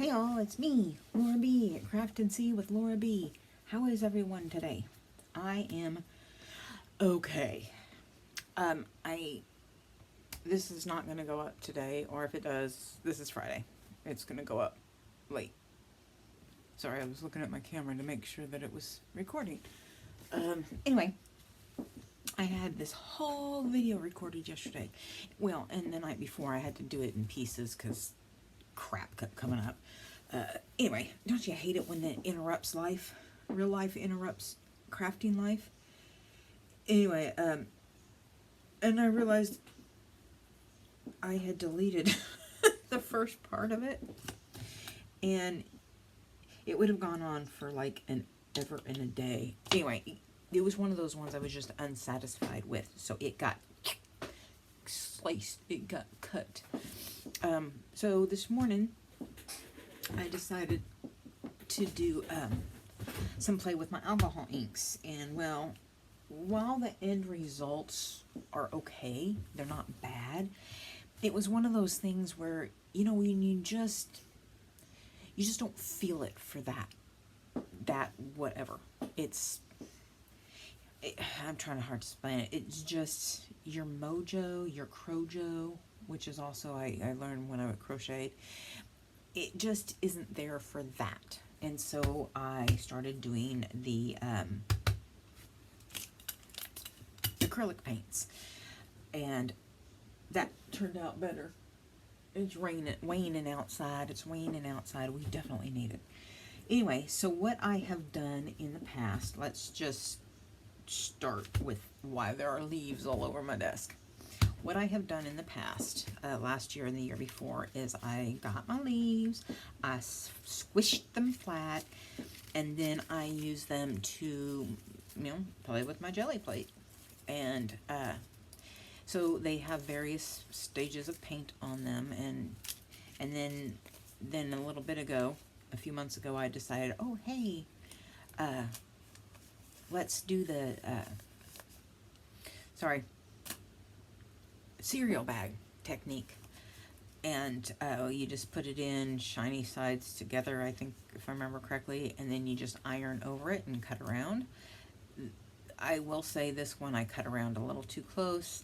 Hey all, it's me, Laura B. at Craft and See with Laura B. How is everyone today? I am okay. This is not going to go up today, or if it does, this is Friday. It's going to go up late. Sorry, I was looking at my camera to make sure that it was recording. Anyway, I had this whole video recorded yesterday. Well, and the night before I had to do it in pieces because crap kept coming up. Anyway, don't you hate it when that interrupts life? Real life interrupts crafting life? Anyway, and I realized I had deleted the first part of it, and it would have gone on for like an ever and a day. Anyway, it was one of those ones I was just unsatisfied with, so it got sliced, it got cut. So this morning I decided to do some play with my alcohol inks, and well, while the end results are okay, they're not bad, it was one of those things where, you know, when you just don't feel it for that whatever. I'm trying hard to explain it. It's just your mojo, your crojo, which is also I learned when I crocheted. It just isn't there for that. And so I started doing the acrylic paints, and that turned out better. It's waning outside. It's waning outside. We definitely need it. Anyway, so what I have done in the past, let's just start with why there are leaves all over my desk. What I have done in the past, last year and the year before, is I got my leaves, I squished them flat, and then I used them to, play with my jelly plate. And so they have various stages of paint on them, and then a little bit ago, a few months ago, I decided, oh hey, let's do the cereal bag technique. And you just put it in shiny sides together, I think, if I remember correctly, and then you just iron over it and cut around. I will say this one I cut around a little too close,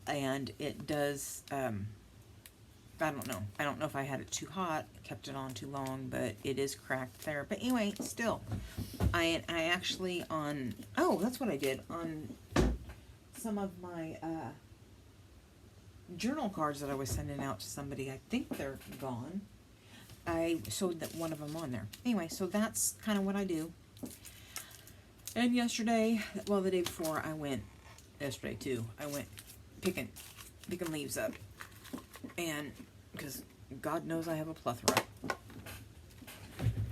and it does, I don't know if I had it too hot, kept it on too long, but it is cracked there. But anyway, still, I actually that's what I did on some of my journal cards that I was sending out to somebody. I think they're gone. I sewed that one of them on there. Anyway, so that's kind of what I do. And yesterday, well, the day before, I went picking leaves up, and because God knows I have a plethora,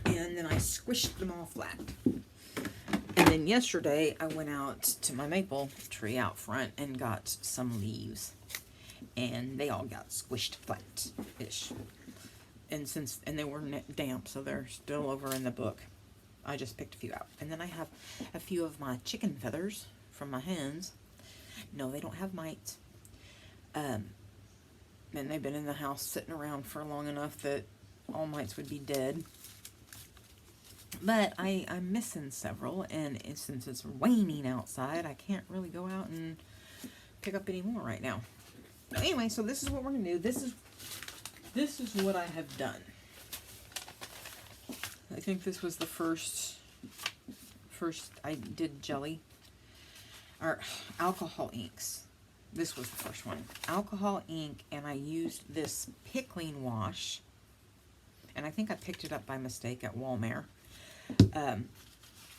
and then I squished them all flat. And then yesterday I went out to my maple tree out front and got some leaves, and they all got squished flat-ish. And they were damp, so they're still over in the book. I just picked a few out. And then I have a few of my chicken feathers from my hens. No, they don't have mites. And they've been in the house sitting around for long enough that all mites would be dead. But I'm missing several, and since it's waning outside, I can't really go out and pick up any more right now. Anyway, so this is what we're going to do. This is what I have done. I think this was the first I did jelly, or alcohol inks. This was the first one. Alcohol ink, and I used this pickling wash, and I think I picked it up by mistake at Walmart.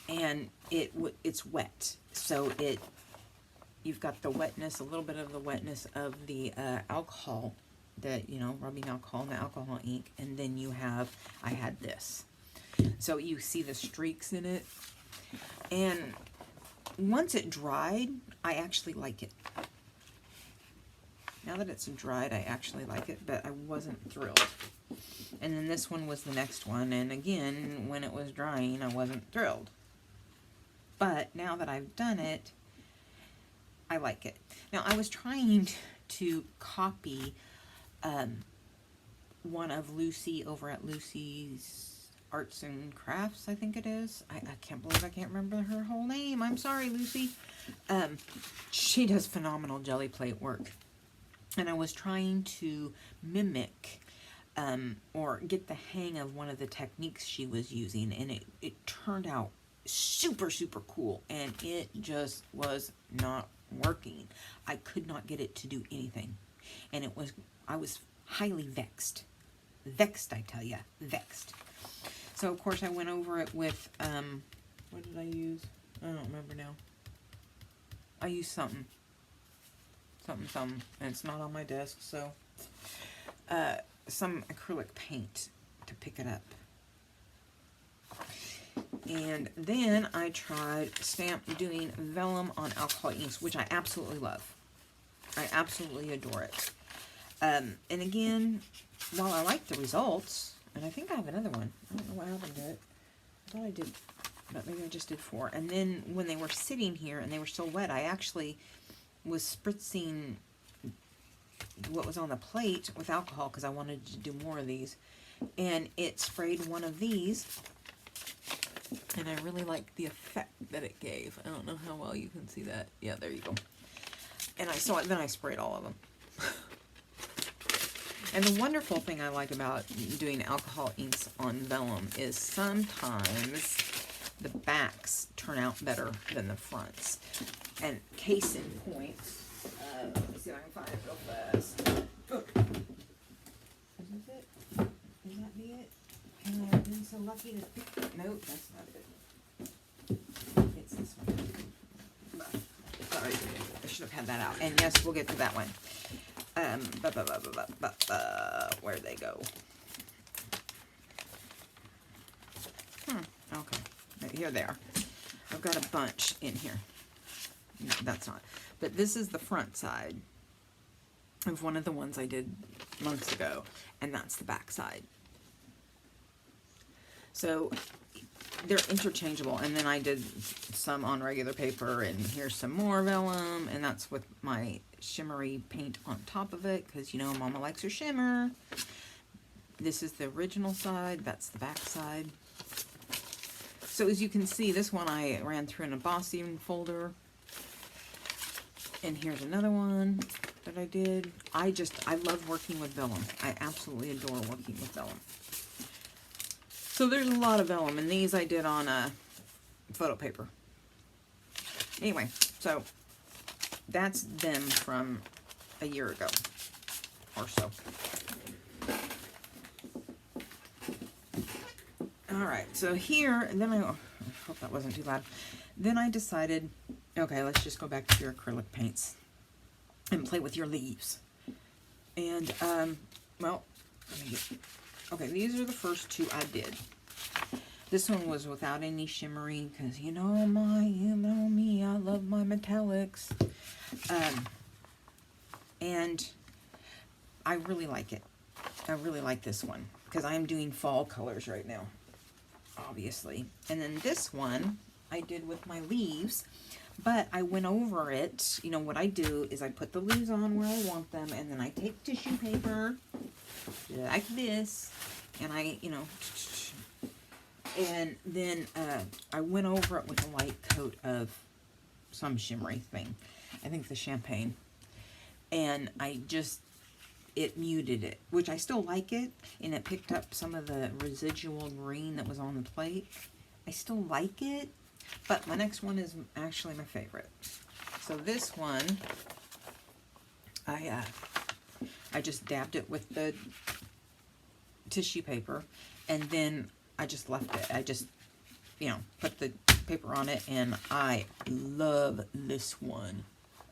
And it's wet, so you've got the wetness, a little bit of the wetness of the alcohol, that rubbing alcohol and the alcohol ink, and then I had this. So you see the streaks in it, and once it dried, I actually like it. Now that it's dried, I actually like it, but I wasn't thrilled. And then this one was the next one, and again, when it was drying, I wasn't thrilled. But now that I've done it, I like it. Now, I was trying to copy one of Lucy over at Lucy's Arts and Crafts, I think it is. I can't believe I can't remember her whole name. I'm sorry, Lucy. She does phenomenal jelly plate work. And I was trying to mimic or get the hang of one of the techniques she was using, and it turned out super, super cool, and it just was not working. I could not get it to do anything, and I was highly vexed. Vexed, I tell ya, vexed. So of course I went over it with, what did I use? I don't remember now. I used something, and it's not on my desk, so, some acrylic paint to pick it up. And then I tried doing vellum on alcohol inks, which I absolutely love. I absolutely adore it. And again, while I like the results, and I think I have another one. I don't know what happened to it. I thought I did, but maybe I just did 4. And then when they were sitting here and they were still wet, I actually was spritzing what was on the plate with alcohol because I wanted to do more of these. And it sprayed one of these. And I really like the effect that it gave. I don't know how well you can see that. Yeah, there you go. And I saw it, then I sprayed all of them. And the wonderful thing I like about doing alcohol inks on vellum is sometimes the backs turn out better than the fronts. And case in point, let me see if I can find it real fast. Oh. Is this it? Is that be it? And I've been so lucky to pick it. Nope, that's not it. It's this one. Sorry, I should have had that out. And yes, we'll get to that one. Where'd they go? Okay. Here they are. I've got a bunch in here. No, that's not. But this is the front side of one of the ones I did months ago. And that's the back side. So they're interchangeable. And then I did some on regular paper, and here's some more vellum, and that's with my shimmery paint on top of it, because you know Mama likes her shimmer. This is the original side, that's the back side. So as you can see, this one I ran through an embossing folder, and here's another one that I did. I love working with vellum. I absolutely adore working with vellum. So there's a lot of vellum, and these I did on photo paper. Anyway, so that's them from a year ago or so. Alright, so here, and then I hope that wasn't too loud. Then I decided, okay, let's just go back to your acrylic paints and play with your leaves. And, well, okay, these are the first 2 I did. This one was without any shimmery, because you know me, I love my metallics. And I really like it. I really like this one, because I am doing fall colors right now, obviously. And then this one I did with my leaves, but I went over it. You know, what I do is I put the leaves on where I want them, and then I take tissue paper, like this, and I, you know, and then I went over it with a light coat of some shimmery thing. I think the champagne. And it muted it, which I still like it, and it picked up some of the residual green that was on the plate. I still like it, but my next one is actually my favorite. So this one, I just dabbed it with the tissue paper, and then I just left it. I just, you know, put the paper on it, and I love this one.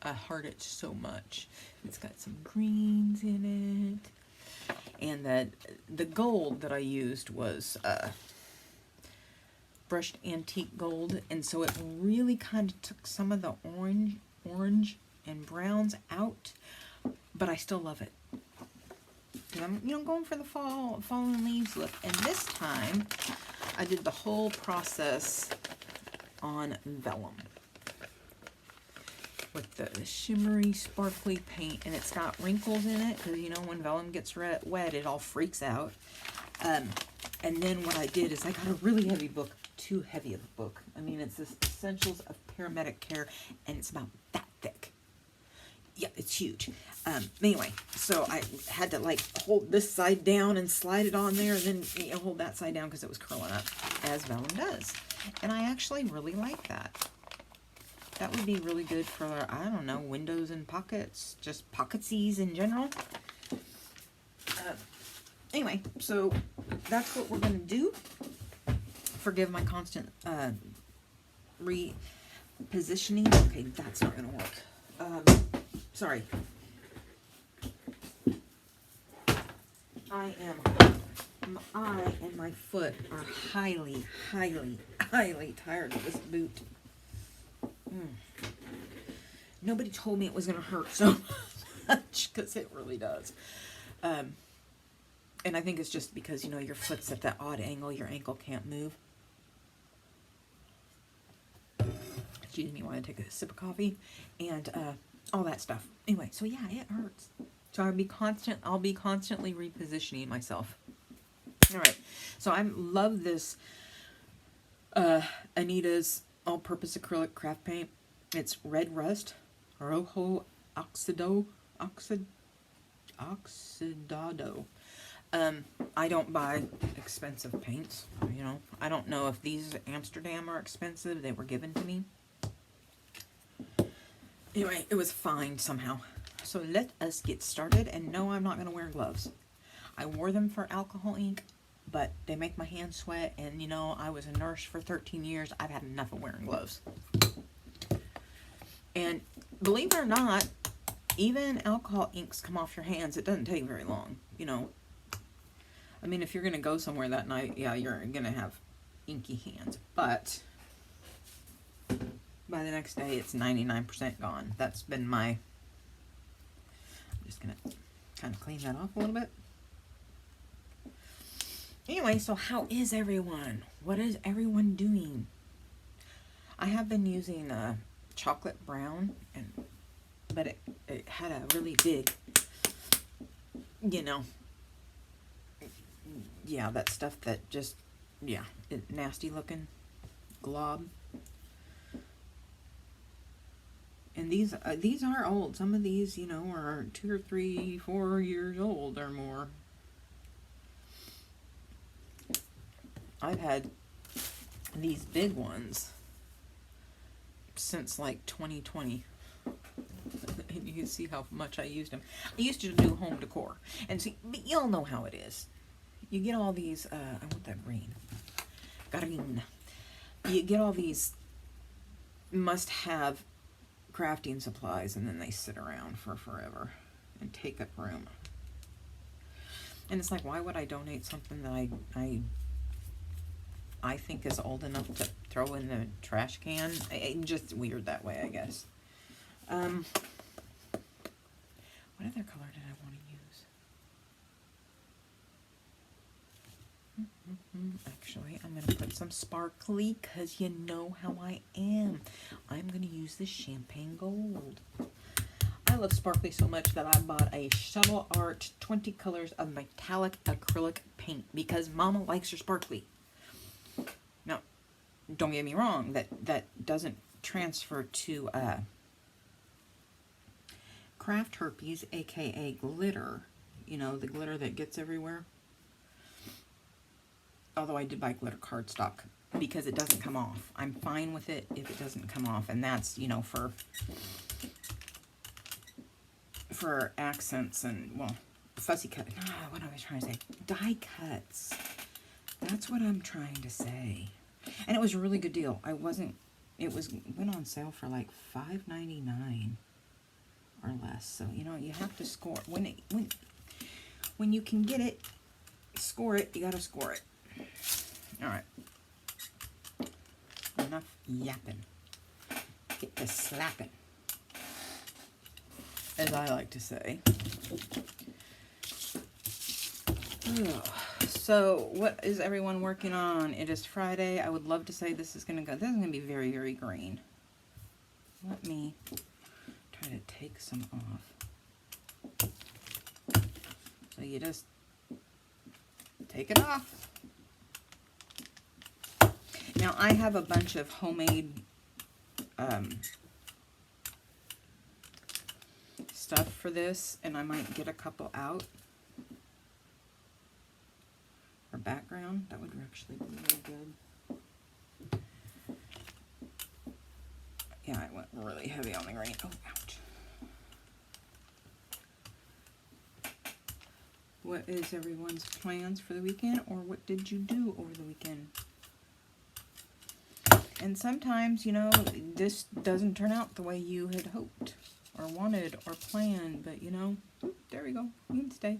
I heart it so much. It's got some greens in it, and the gold that I used was brushed antique gold, and so it really kind of took some of the orange and browns out, but I still love it. And I'm, you know, going for the fallen leaves look. And this time, I did the whole process on vellum. with the shimmery, sparkly paint, and it's got wrinkles in it, because, you know, when vellum gets wet, it all freaks out. And then what I did is I got a really heavy book, too heavy of a book. I mean, it's this Essentials of Paramedic Care, and it's about that thick. Yeah, it's huge. Anyway, so I had to like hold this side down and slide it on there, and then, you know, hold that side down because it was curling up, as vellum does. And I actually really like that. That would be really good for, I don't know, windows and pockets, just pocketesies in general. Anyway, so that's what we're going to do. Forgive my constant repositioning. Okay, that's not going to work. Sorry. I and my foot are highly, highly, highly tired of this boot. Nobody told me it was going to hurt so much, because it really does. And I think it's just because, you know, your foot's at that odd angle, your ankle can't move. Excuse me while I take a sip of coffee, and all that stuff. Anyway, so yeah, it hurts. So I'll be constantly repositioning myself. All right, so I love this Anita's all-purpose acrylic craft paint. It's Red Rust, Rojo Oxidado. I don't buy expensive paints, you know. I don't know if these Amsterdam are expensive. They were given to me. Anyway, it was fine somehow. So let us get started. And no, I'm not going to wear gloves. I wore them for alcohol ink, but they make my hands sweat. And, you know, I was a nurse for 13 years. I've had enough of wearing gloves. And believe it or not, even alcohol inks come off your hands. It doesn't take very long, you know. I mean, if you're going to go somewhere that night, yeah, you're going to have inky hands. But by the next day, it's 99% gone. That's been my... I'm just going to kind of clean that off a little bit. Anyway, so how is everyone? What is everyone doing? I have been using chocolate brown, but it had a really big, you know, yeah, that stuff that just, yeah, nasty looking glob. And these are old. Some of these, you know, are 2 or 3, 4 years old or more. I've had these big ones since like 2020. And you can see how much I used them. I used to do home decor. And see, but y'all know how it is. You get all these, I want that green. Green. You get all these must-have crafting supplies, and then they sit around for forever and take up room. And it's like, why would I donate something that I think is old enough to throw in the trash can? It's just weird that way, I guess. What other color did I want to use? Actually, I'm going to put some sparkly, because you know how I am. I'm going to use the champagne gold. I love sparkly so much that I bought a Shuttle Art 20 colors of metallic acrylic paint, because Mama likes her sparkly. Now, don't get me wrong, that doesn't transfer to craft herpes, aka glitter. You know, the glitter that gets everywhere. Although I did buy glitter cardstock, because it doesn't come off. I'm fine with it if it doesn't come off, and that's, you know, for accents and, well, fussy cut. What am I trying to say? Die cuts. That's what I'm trying to say. And it was a really good deal. Went on sale for like $5.99 or less. So, you know, you have to score. When you can get it, score it, you gotta score it. Alright. Enough yapping. Get to slapping, as I like to say. So, what is everyone working on? It is Friday. I would love to say this is going to be very, very green. Let me try to take some off. So you just take it off. Now I have a bunch of homemade stuff for this, and I might get a couple out for background. That would actually be really good. Yeah, I went really heavy on the green. Oh, ouch. What is everyone's plans for the weekend, or what did you do over the weekend? And sometimes, you know, this doesn't turn out the way you had hoped or wanted or planned, but you know, there we go. You can stay.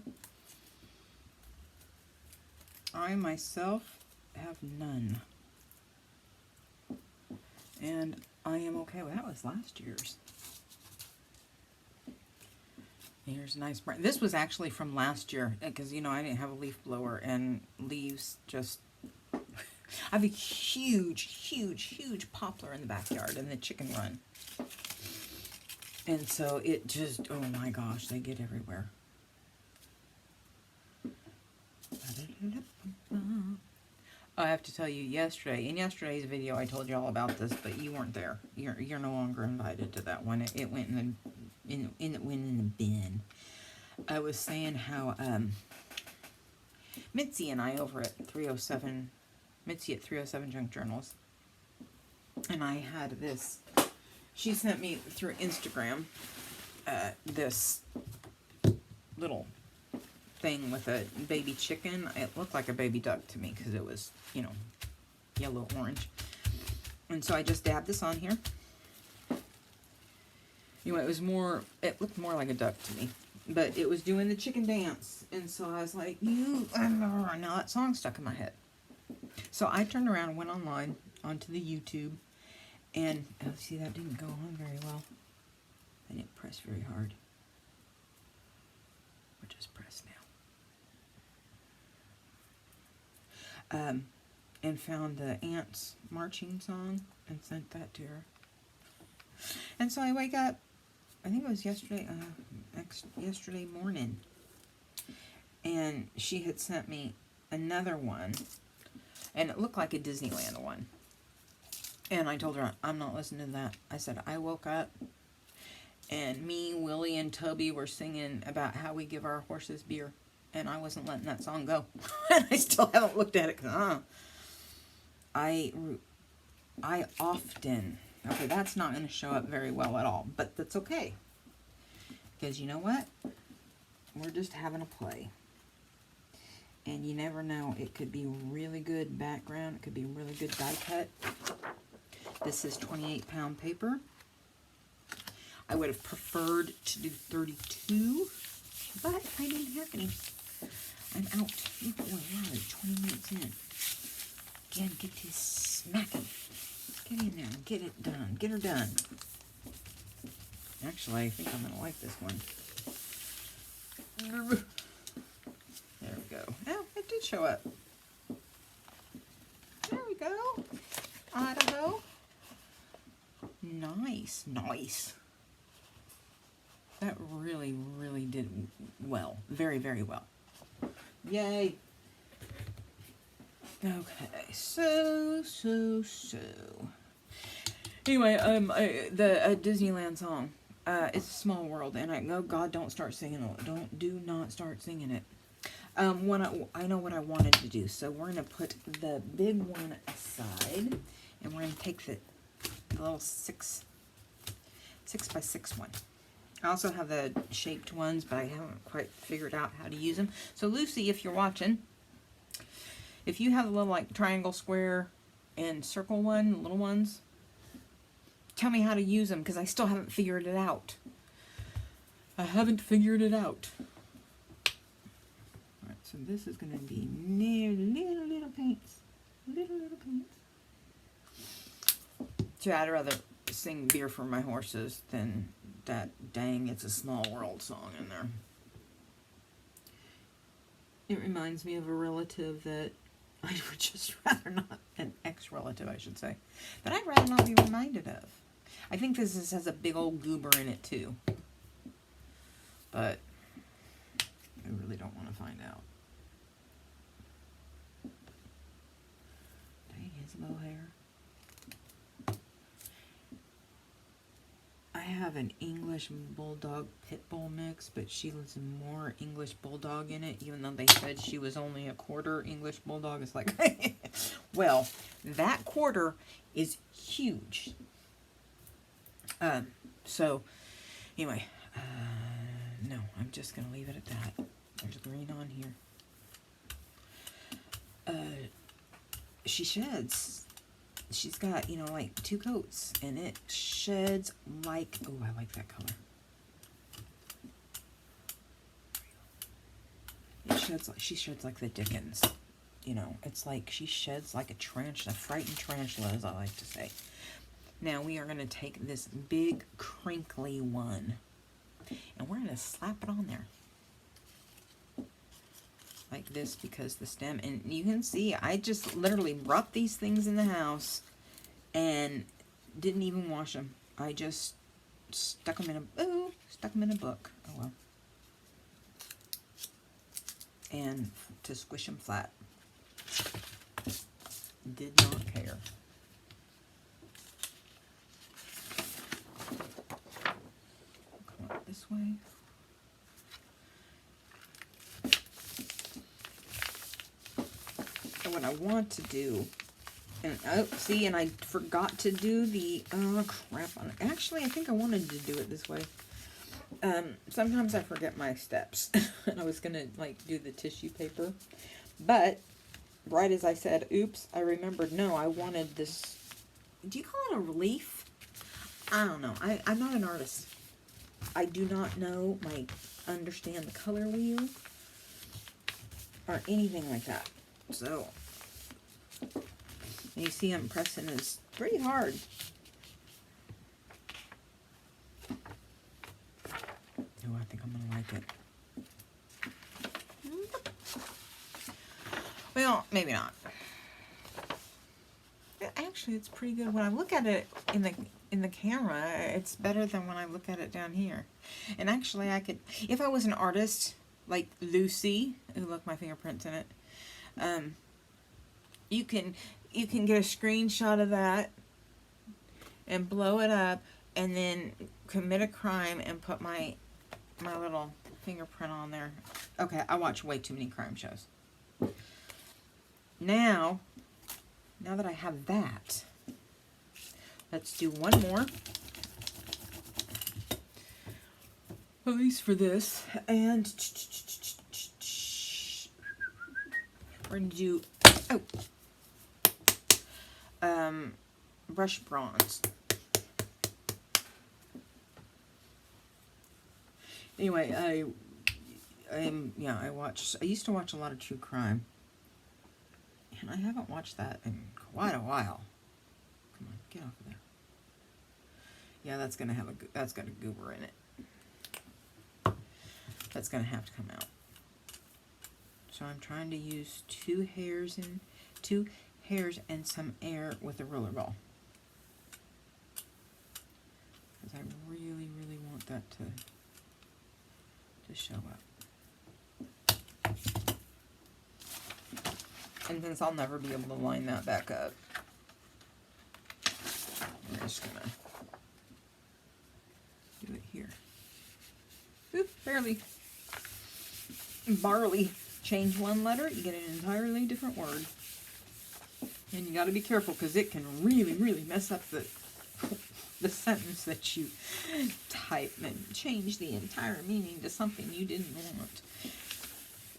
I myself have none. And I am okay with that. Was last year's. Here's a nice bright. This was actually from last year because, you know, I didn't have a leaf blower and leaves just... I have a huge, huge, huge poplar in the backyard in the chicken run. And so it just, oh my gosh, they get everywhere. I have to tell you, yesterday, in yesterday's video, I told you all about this, but you weren't there. You're no longer invited to that one. It went in the bin. I was saying how Mitzi and I over at 307, Mitzi at 307 Junk Journals, and I had this. She sent me through Instagram this little thing with a baby chicken. It looked like a baby duck to me because it was, you know, yellow orange. And so I just dabbed this on here. You know, it looked more like a duck to me, but it was doing the chicken dance. And so I was like, now that song stuck in my head. So I turned around and went online onto the YouTube, and oh, see, that didn't go on very well. I didn't press very hard. We'll just press now. And found the ants marching song and sent that to her. And so I wake up, I think it was yesterday morning, and she had sent me another one, and it looked like a Disneyland one. And I told her, I'm not listening to that. I said, I woke up, and me, Willie, and Toby were singing about how we give our horses beer, and I wasn't letting that song go. And I still haven't looked at it, because I often... Okay, that's not going to show up very well at all, but that's okay. Because you know what? We're just having a play. And you never know. It could be really good background. It could be really good die cut. This is 28-pound paper. I would have preferred to do 32, but I didn't have any. I'm out. Look at what we're 20 minutes in. Again, get this smacking. Get in there and get it done. Get her done. Actually, I think I'm going to like this one. There we go. Oh, it did show up. There we go. Idaho. Nice. Nice. That really, really did well. Very, very well. Yay. Okay, so. Anyway, the Disneyland song, it's a small world, and I know, God, don't start singing it. Do not start singing it. I know what I wanted to do, so we're gonna put the big one aside, and we're gonna take the little 6x6 one. I also have the shaped ones, but I haven't quite figured out how to use them. So Lucy, if you're watching, if you have a little like triangle, square, and circle one, little ones, tell me how to use them, because I still haven't figured it out. Alright, so this is going to be little paints. Little paints. So I'd rather sing Beer for My Horses than that dang It's a Small World song in there. It reminds me of a relative that I would just rather not, an ex-relative I should say, that I'd rather not be reminded of. I think this has a big old goober in it too. But I really don't want to find out. Dang, his low hair. I have an English Bulldog Pit Bull mix, but she was more English Bulldog in it, even though they said she was only a quarter English Bulldog. It's like, well, that quarter is huge. So, anyway, no, I'm just going to leave it at that. There's green on here. She sheds. She's got, you know, like 2 coats, and it sheds like, oh, I like that color. It sheds like, she sheds like the Dickens. You know, it's like she sheds like a tarantula, a frightened tarantula, as I like to say. Now we are going to take this big crinkly one, and we're going to slap it on there. Like this, because the stem, and you can see I just literally brought these things in the house and didn't even wash them. I just stuck them in a book. Oh well. And to squish them flat. Did not care. Come up this way. What I want to do, and oh, see, and I forgot to do the, oh crap on it. Actually, I think I wanted to do it this way. Sometimes I forget my steps. And I was gonna like do the tissue paper, but right as I said, oops, I remembered, no, I wanted this, do you call it a relief? I don't know. I'm not an artist. I do not know understand the color wheel or anything like that. So, you see I'm pressing this pretty hard. Oh, I think I'm going to like it. Well, maybe not. Actually, it's pretty good. When I look at it in the camera, it's better than when I look at it down here. And actually, I could, if I was an artist like Lucy, ooh, look, my fingerprints in it. You can get a screenshot of that and blow it up and then commit a crime and put my little fingerprint on there. Okay, I watch way too many crime shows. Now that I have that, let's do one more. At least for this. And we're going to do, brush bronze. Anyway, I used to watch a lot of true crime. And I haven't watched that in quite a while. Come on, get off of there. Yeah, that's got a goober in it. That's going to have to come out. So I'm trying to use 2 hairs and some air with a roller ball. Because I really, really want that to show up. And since I'll never be able to line that back up, I'm just gonna do it here. Oop, barely. Barley. Change one letter, you get an entirely different word. And you got to be careful because it can really, really mess up the sentence that you type and change the entire meaning to something you didn't want.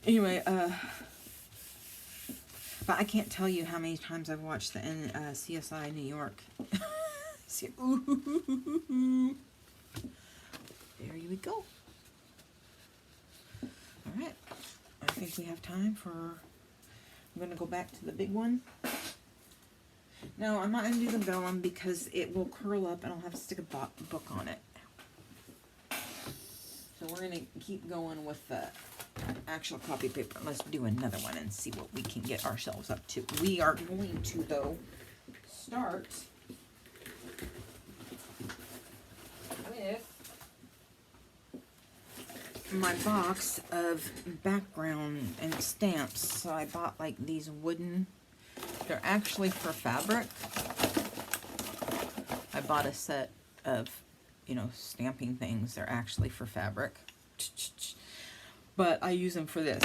Anyway, but I can't tell you how many times I've watched the CSI New York. There you go. All right. I think we have time for, I'm going to go back to the big one. No, I'm not going to do the vellum because it will curl up and I'll have to stick a book on it. So we're going to keep going with the actual copy paper. Let's do another one and see what we can get ourselves up to. We are going to, though, start my box of background and stamps. So I bought like these wooden, they're actually for fabric. I bought a set of, you know, stamping things. They're actually for fabric. But I use them for this.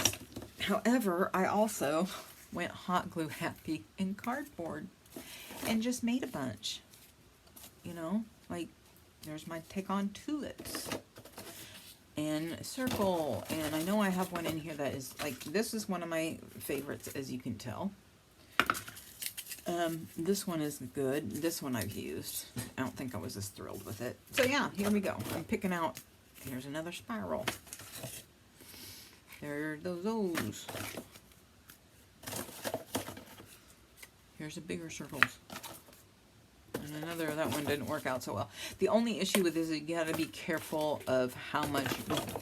However, I also went hot glue happy in cardboard and just made a bunch. You know, like there's my take on tulips and circle. And I know I have one in here that is like, this is one of my favorites, as you can tell. This one is good. This one I've used. I don't think I was as thrilled with it. So yeah, here we go. I'm picking out, here's another spiral. There are those. Here's the bigger circles. And another, that one didn't work out so well. The only issue with this is you gotta be careful of how much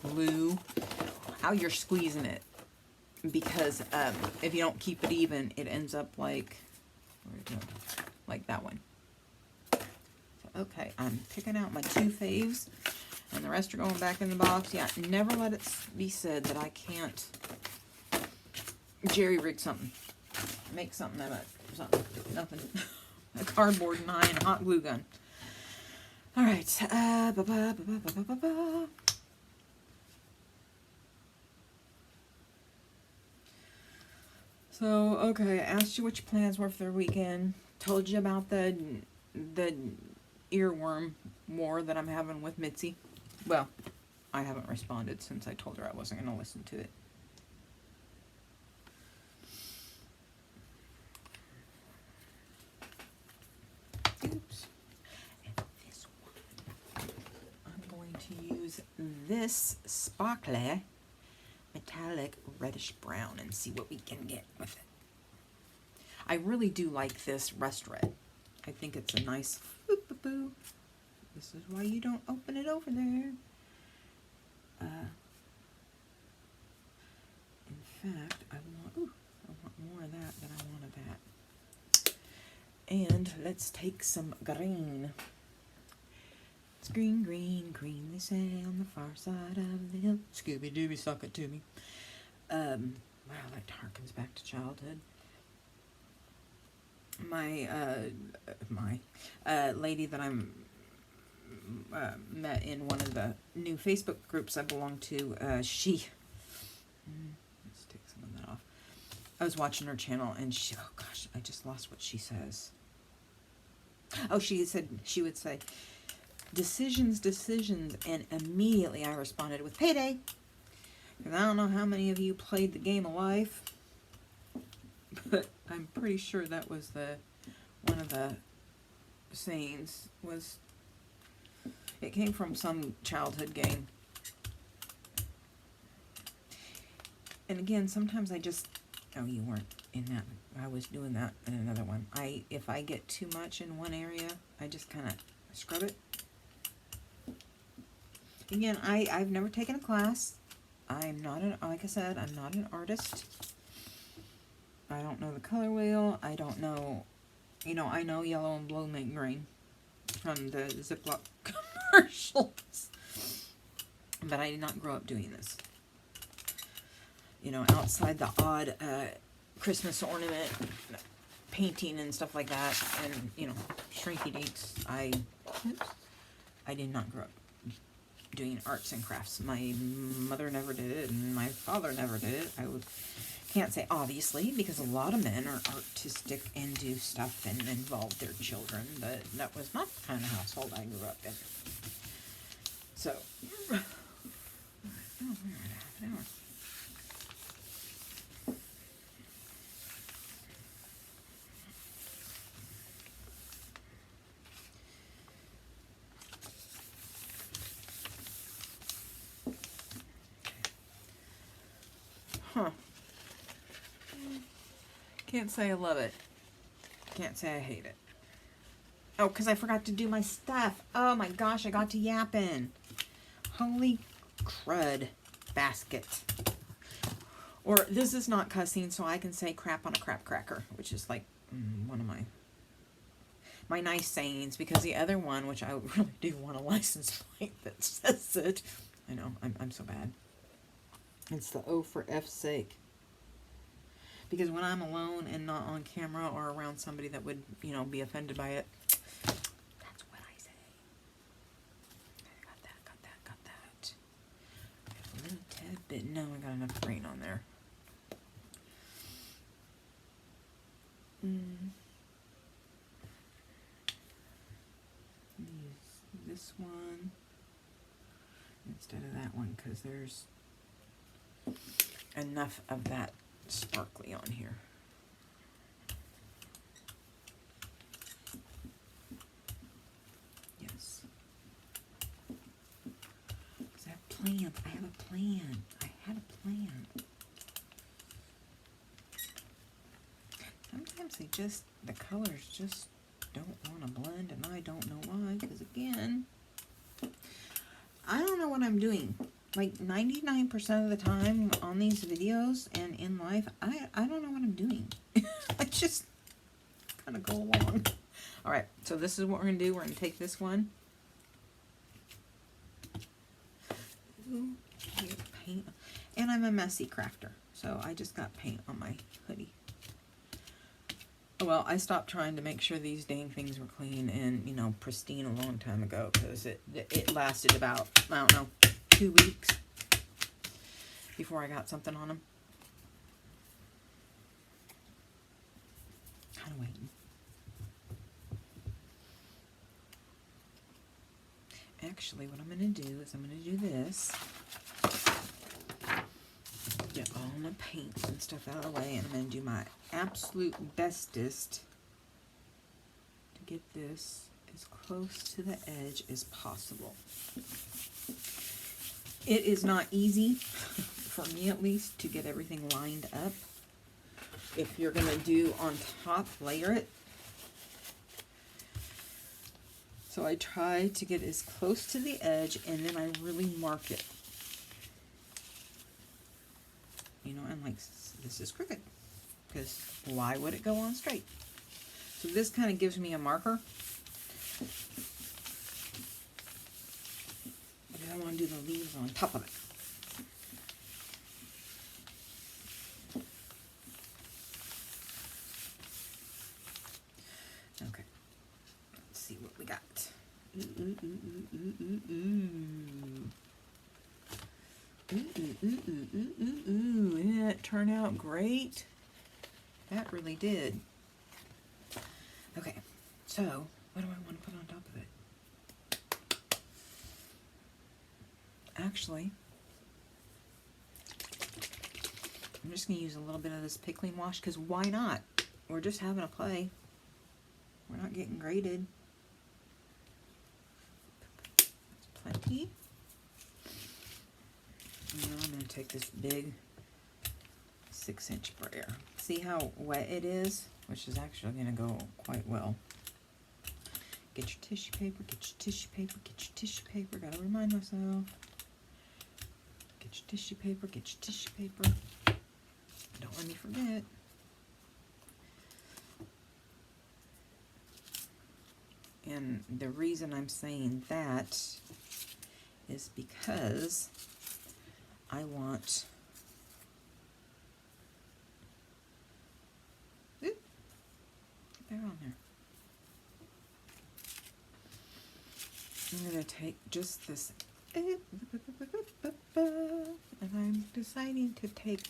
glue, how you're squeezing it. Because if you don't keep it even, it ends up like that one. So, okay, I'm picking out my 2 faves. And the rest are going back in the box. Yeah, never let it be said that I can't jerry-rig something. Make something out of it. Something. Nothing. A cardboard and a hot glue gun. Alright. So, okay, I asked you what your plans were for the weekend. Told you about the earworm war that I'm having with Mitzi. Well, I haven't responded since I told her I wasn't going to listen to it. Oops. And this one, I'm going to use this sparkly metallic reddish brown and see what we can get with it. I really do like this rust red. I think it's a nice boo-boo-boo. This is why you don't open it over there. In fact, I want more of that than I want of that. And let's take some green. It's green, green, green, they say on the far side of the hill. Scooby-Dooby, suck it to me. Wow, that harkens back to childhood. My lady that I'm met in one of the new Facebook groups I belong to, let's take some of that off. I was watching her channel and she, oh gosh, I just lost what she says. Oh, she would say, decisions, and immediately I responded with payday. Because I don't know how many of you played the game of life, but I'm pretty sure that was one of the sayings was, it came from some childhood game. And again, sometimes I just, oh, you weren't in that. I was doing that in another one. If I get too much in one area, I just kind of scrub it. Again, I've never taken a class. I'm not like I said, I'm not an artist. I don't know the color wheel. I don't know, you know, I know yellow and blue make green from the Ziploc commercials. But I did not grow up doing this. You know, outside the odd Christmas ornament painting and stuff like that, and, you know, shrinky dinks, I did not grow up doing arts and crafts. My mother never did it, and my father never did it. Can't say obviously, because a lot of men are artistic and do stuff and involve their children, but that was not the kind of household I grew up in. So, oh, we're at half an hour. Huh. Can't say I love it. Can't say I hate it. Oh, because I forgot to do my stuff. Oh my gosh, I got to yapping. Holy crud basket. Or this is not cussing, so I can say crap on a crap cracker, which is like one of my nice sayings, because the other one, which I really do want a license plate that says it. I know, I'm so bad. It's the O for F's sake. Because when I'm alone and not on camera or around somebody that would, you know, be offended by it, that's what I say. Got that. A little tad bit. No, I got enough green on there. Use this one instead of that one because there's enough of that sparkly on here. Yes. Because I have plans. I have a plan. I had a plan. Sometimes they just, the colors just don't want to blend, and I don't know why, because again, I don't know what I'm doing. Like 99% of the time on these videos and in life, I don't know what I'm doing. I just kind of go along. All right, so this is what we're going to do. We're going to take this one. Ooh, paint. And I'm a messy crafter, so I just got paint on my hoodie. Well, I stopped trying to make sure these dang things were clean and, you know, pristine a long time ago because it lasted about, I don't know, 2 weeks before I got something on them. Kind of waiting. Actually, what I'm going to do is I'm going to do this. Get all my paints and stuff out of the way, and I'm going to do my absolute bestest to get this as close to the edge as possible. It is not easy, for me at least, to get everything lined up. If you're going to do on top, layer it. So I try to get as close to the edge, and then I really mark it. You know, and like, this is crooked, because why would it go on straight? So this kind of gives me a marker. Because I want to do the leaves on top of it. Okay, let's see what we got. Didn't it turn out great? That really did. Okay, so what do I want to put on top of it? Actually, I'm just going to use a little bit of this pickling wash, because why not? We're just having a play. We're not getting graded. That's plenty. Now I'm going to take this big 6-inch brayer. See how wet it is? Which is actually going to go quite well. Get your tissue paper, get your tissue paper, get your tissue paper. Gotta remind myself. Get your tissue paper, get your tissue paper. Don't let me forget. And the reason I'm saying that is because I want, they're on there. I'm going to take just this, and I'm deciding to take,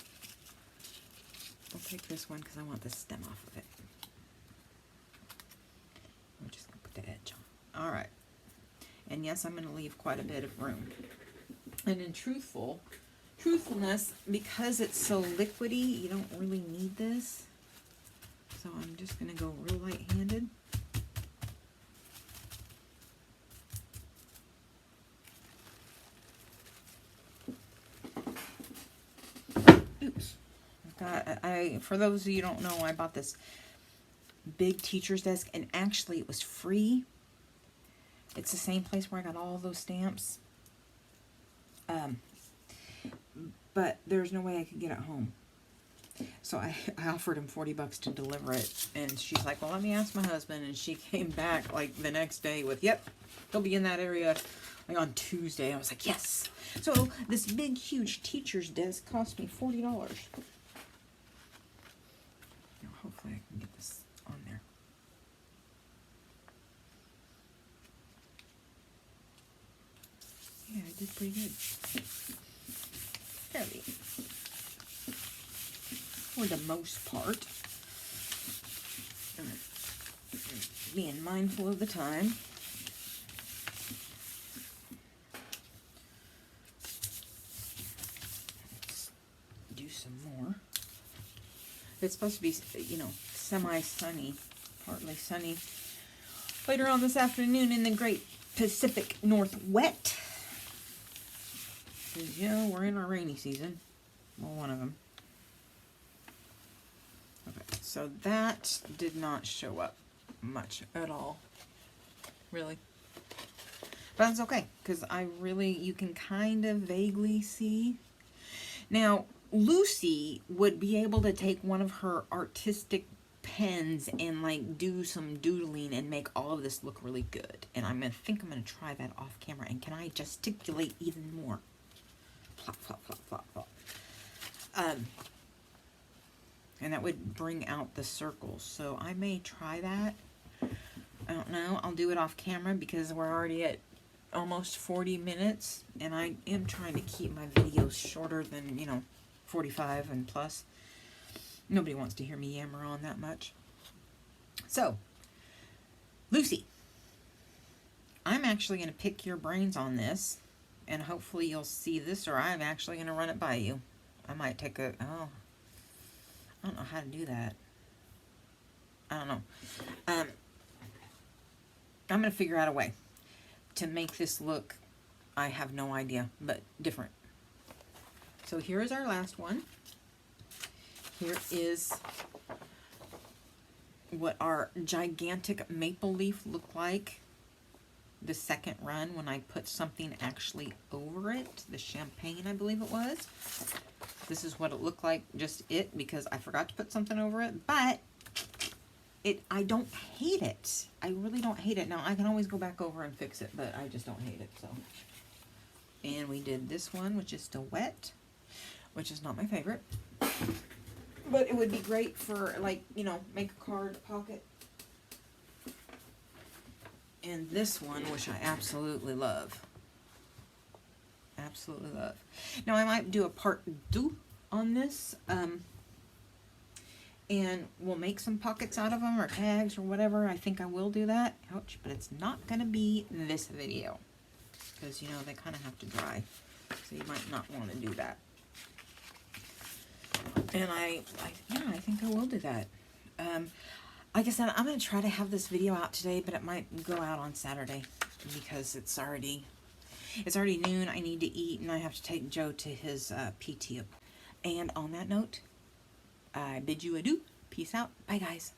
I'll take this one because I want the stem off of it. We're just going to put the edge on. All right. And yes, I'm going to leave quite a bit of room. And in truthfulness, because it's so liquidy, you don't really need this. So I'm just going to go real light-handed. Oops. For those of you who don't know, I bought this big teacher's desk, and actually it was free. It's the same place where I got all those stamps. But there's no way I could get it home. So I offered him $40 to deliver it, and she's like, well, let me ask my husband, and she came back like the next day with, yep, he'll be in that area like on Tuesday. I was like, yes. So this big, huge teacher's desk cost me $40. Now, hopefully I can get this on there. Yeah, I did pretty good. Fairly. For the most part. Being mindful of the time. Let's do some more. It's supposed to be, you know, semi-sunny, partly sunny later on this afternoon in the great Pacific Northwest. Because, you know, we're in our rainy season. Well, one of them. Okay, so that did not show up much at all. Really. But that's okay, because you can kind of vaguely see. Now, Lucy would be able to take one of her artistic pens and like do some doodling and make all of this look really good. And I'm going to try that off camera. And can I gesticulate even more? Flop, flop, flop, flop, flop. And that would bring out the circles. So I may try that. I don't know. I'll do it off camera because we're already at almost 40 minutes. And I am trying to keep my videos shorter than, you know, 45 and plus. Nobody wants to hear me yammer on that much. So, Lucy, I'm actually going to pick your brains on this. And hopefully you'll see this, or I'm actually going to run it by you. I might take a... Oh, I don't know how to do that. I don't know. I'm going to figure out a way to make this look, I have no idea, but different. So here is our last one. Here is what our gigantic maple leaf looked like the second run when I put something actually over it. The champagne, I believe it was. This is what it looked like, just it, because I forgot to put something over it, but I don't hate it. I really don't hate it. Now, I can always go back over and fix it, but I just don't hate it, so. And we did this one, which is still wet, which is not my favorite. But it would be great for, like, you know, make a card pocket. And this one, which I absolutely love. Absolutely love. Now, I might do a part 2 on this. And we'll make some pockets out of them or tags or whatever. I think I will do that. Ouch. But it's not going to be this video. Because, you know, they kind of have to dry. So you might not want to do that. And yeah, I think I will do that. Like I said, I'm going to try to have this video out today, but it might go out on Saturday because it's already noon. I need to eat, and I have to take Joe to his PT. And on that note, I bid you adieu. Peace out. Bye, guys.